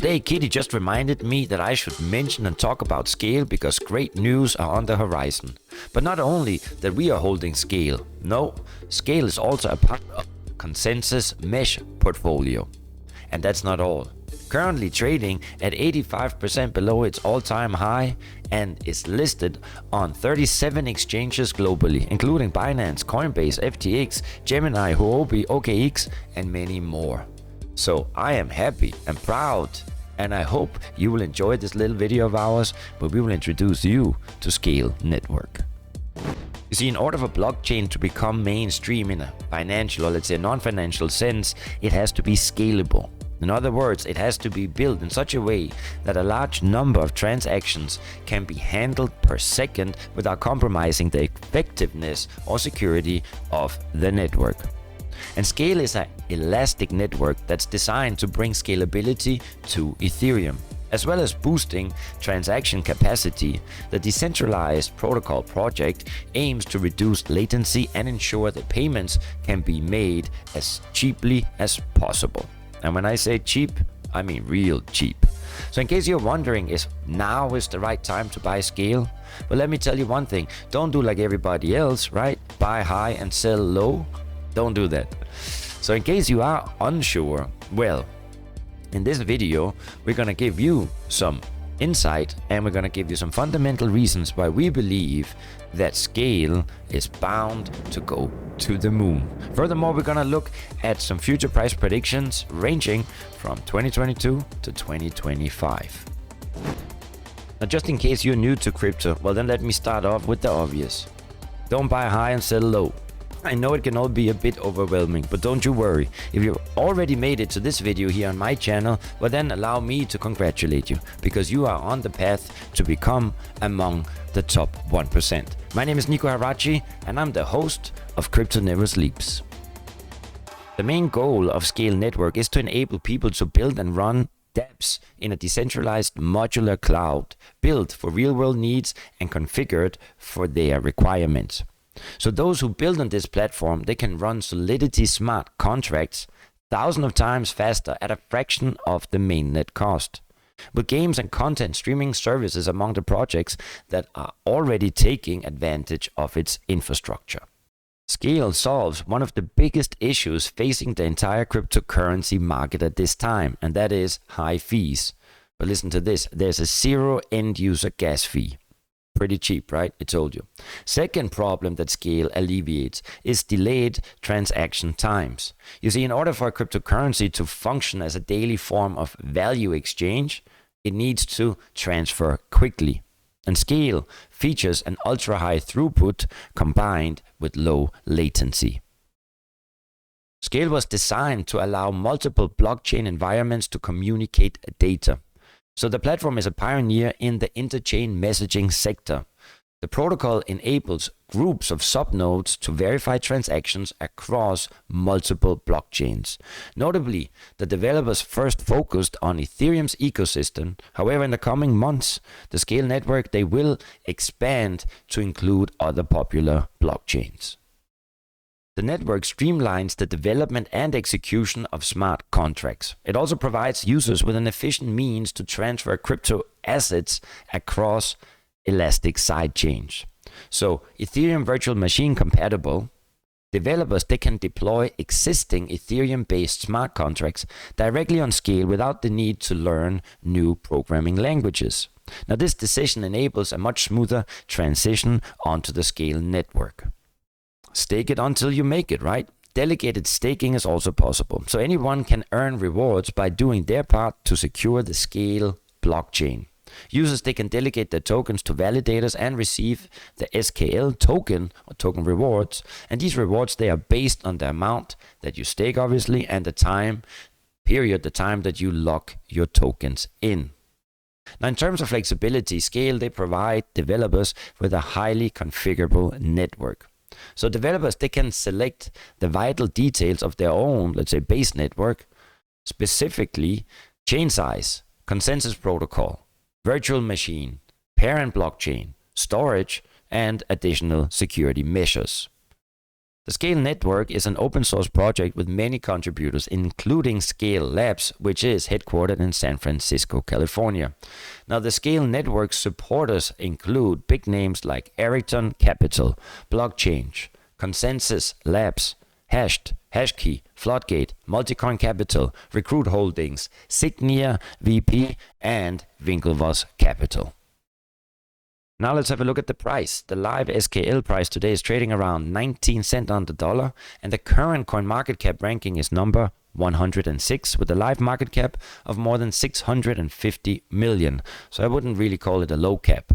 Today, Kitty just reminded me that I should mention and talk about Scale because great news are on the horizon. But not only that we are holding Scale, no, Scale is also a part of Consensus Mesh portfolio. And that's not all. Currently trading at 85% below its all-time high and is listed on 37 exchanges globally, including Binance, Coinbase, FTX, Gemini, Huobi, OKEx, and many more. So I am happy and proud, and I hope you will enjoy this little video of ours where we will introduce you to Scale Network. You see, in order for blockchain to become mainstream in a financial or let's say non-financial sense, it has to be scalable. In other words, it has to be built in such a way that a large number of transactions can be handled per second without compromising the effectiveness or security of the network. And Scale is an elastic network that's designed to bring scalability to Ethereum, as well as boosting transaction capacity. The decentralized protocol project aims to reduce latency and ensure that payments can be made as cheaply as possible. And when I say cheap, I mean real cheap. So in case you're wondering if now is the right time to buy Scale, well, let me tell you one thing. Don't do like everybody else, right? Buy high and sell low. Don't do that. So in case you are unsure, well, in this video, we're going to give you some insight and we're going to give you some fundamental reasons why we believe that Scale is bound to go to the moon. Furthermore, we're going to look at some future price predictions ranging from 2022 to 2025. Now, just in case you're new to crypto, well then let me start off with the obvious. Don't buy high and sell low. I know it can all be a bit overwhelming, but don't you worry. If you've already made it to this video here on my channel, well then allow me to congratulate you, because you are on the path to become among the top 1%. My name is Nico Harachi, and I'm the host of Crypto Never Sleeps. The main goal of Scale Network is to enable people to build and run dApps in a decentralized modular cloud, built for real-world needs and configured for their requirements. So those who build on this platform, they can run Solidity smart contracts thousands of times faster at a fraction of the mainnet cost. With games and content streaming services among the projects that are already taking advantage of its infrastructure. Scale solves one of the biggest issues facing the entire cryptocurrency market at this time, and that is high fees. But listen to this, there's a zero end user gas fee. Pretty cheap, right? I told you. Second problem that Scale alleviates is delayed transaction times. You see, in order for a cryptocurrency to function as a daily form of value exchange, it needs to transfer quickly. And Scale features an ultra-high throughput combined with low latency. Scale was designed to allow multiple blockchain environments to communicate data. So the platform is a pioneer in the interchain messaging sector. The protocol enables groups of subnodes to verify transactions across multiple blockchains. Notably, the developers first focused on Ethereum's ecosystem. However, in the coming months, the Scale network, they will expand to include other popular blockchains. The network streamlines the development and execution of smart contracts. It also provides users with an efficient means to transfer crypto assets across elastic sidechains. So, Ethereum virtual machine compatible, developers, they can deploy existing Ethereum-based smart contracts directly on Scale without the need to learn new programming languages. Now, this decision enables a much smoother transition onto the Scale network. Stake it until you make it, right? Delegated staking is also possible. So anyone can earn rewards by doing their part to secure the Scale blockchain. Users, they can delegate their tokens to validators and receive the SKL token or token rewards. And these rewards, they are based on the amount that you stake, obviously, and the time that you lock your tokens in. Now, in terms of flexibility, Scale, they provide developers with a highly configurable network. So developers, they can select the vital details of their own, let's say, base network, specifically chain size, consensus protocol, virtual machine, parent blockchain, storage, and additional security measures. The Scale network is an open source project with many contributors, including Scale Labs, which is headquartered in San Francisco, California. Now, the Scale network supporters include big names like Ericsson Capital, Blockchain, Consensus Labs, Hashed, Hashkey, Floodgate, Multicoin Capital, Recruit Holdings, Signia VP, and Winklevoss Capital. Now let's have a look at the price. The live SKL price today is trading around 19 cents on the dollar, and the current CoinMarketCap ranking is number 106 with a live market cap of more than 650 million. So I wouldn't really call it a low cap.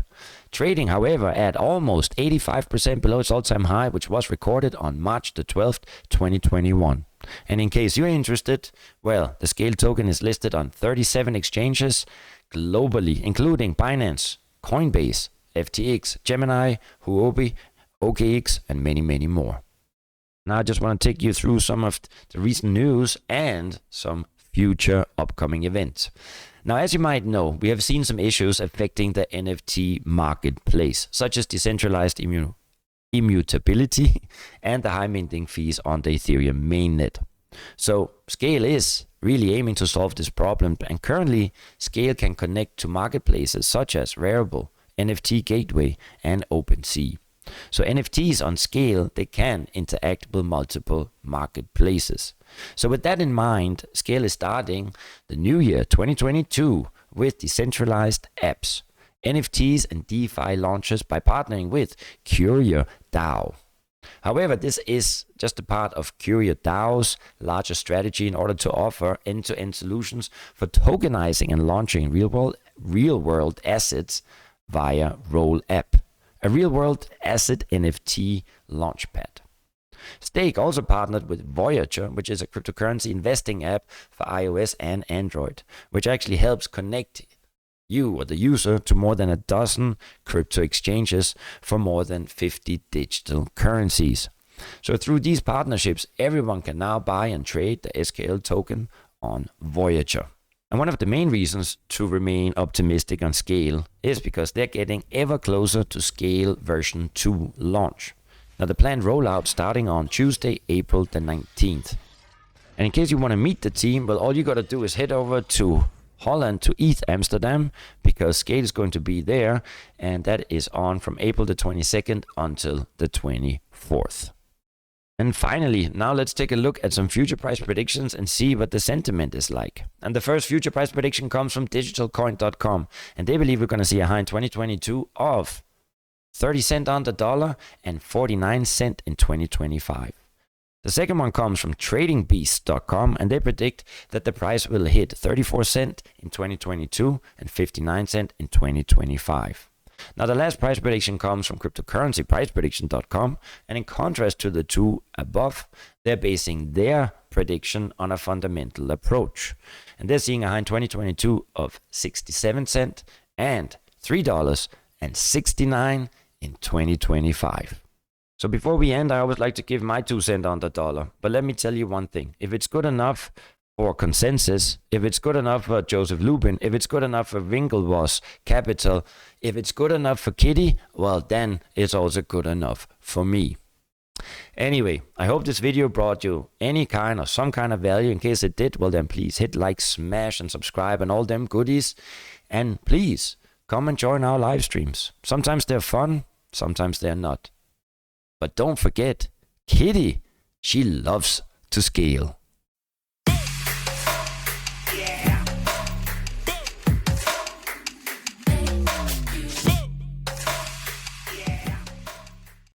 Trading, however, at almost 85% below its all-time high, which was recorded on March the 12th, 2021. And in case you're interested, well, the Scale token is listed on 37 exchanges globally, including Binance, Coinbase, FTX, Gemini, Huobi, OKEx, and many, many more. Now I just want to take you through some of the recent news and some future upcoming events. Now, as you might know, we have seen some issues affecting the NFT marketplace, such as decentralized immutability and the high minting fees on the Ethereum mainnet. So Scale is really aiming to solve this problem, and currently Scale can connect to marketplaces such as Rarible, NFT Gateway, and OpenSea. So NFTs on Scale, they can interact with multiple marketplaces. So with that in mind, Scale is starting the new year 2022 with decentralized apps, NFTs, and DeFi launches by partnering with CurioDAO. However, this is just a part of CurioDAO's larger strategy in order to offer end-to-end solutions for tokenizing and launching real-world assets via Roll App, a real-world asset NFT launchpad. Stake also partnered with Voyager, which is a cryptocurrency investing app for iOS and Android, which actually helps connect you or the user to more than a dozen crypto exchanges for more than 50 digital currencies. So through these partnerships, everyone can now buy and trade the SKL token on Voyager. And one of the main reasons to remain optimistic on Scale is because they're getting ever closer to Scale version 2 launch. Now, the planned rollout starting on Tuesday, April the 19th. And in case you want to meet the team, well, all you got to do is head over to Holland, to ETH Amsterdam, because Scale is going to be there, and that is on from April the 22nd until the 24th. And finally, now let's take a look at some future price predictions and see what the sentiment is like. And the first future price prediction comes from digitalcoin.com, and they believe we're going to see a high in 2022 of 30 cents on the dollar and 49 cents in 2025. The second one comes from tradingbeast.com, and they predict that the price will hit 34 cents in 2022 and 59 cents in 2025. Now, the last price prediction comes from cryptocurrencypriceprediction.com, and in contrast to the two above, they're basing their prediction on a fundamental approach. And they're seeing a high in 2022 of 67 cents and $3.69 in 2025. So before we end, I always like to give my 2 cents on the dollar. But let me tell you one thing. If it's good enough for Consensus, if it's good enough for Joseph Lubin, if it's good enough for Winklevoss Capital, if it's good enough for Kitty, well, then it's also good enough for me. Anyway, I hope this video brought you any kind or some kind of value. In case it did, well then please hit like, smash, and subscribe and all them goodies. And please come and join our live streams. Sometimes they're fun, sometimes they're not. But don't forget, Kitty, she loves to scale.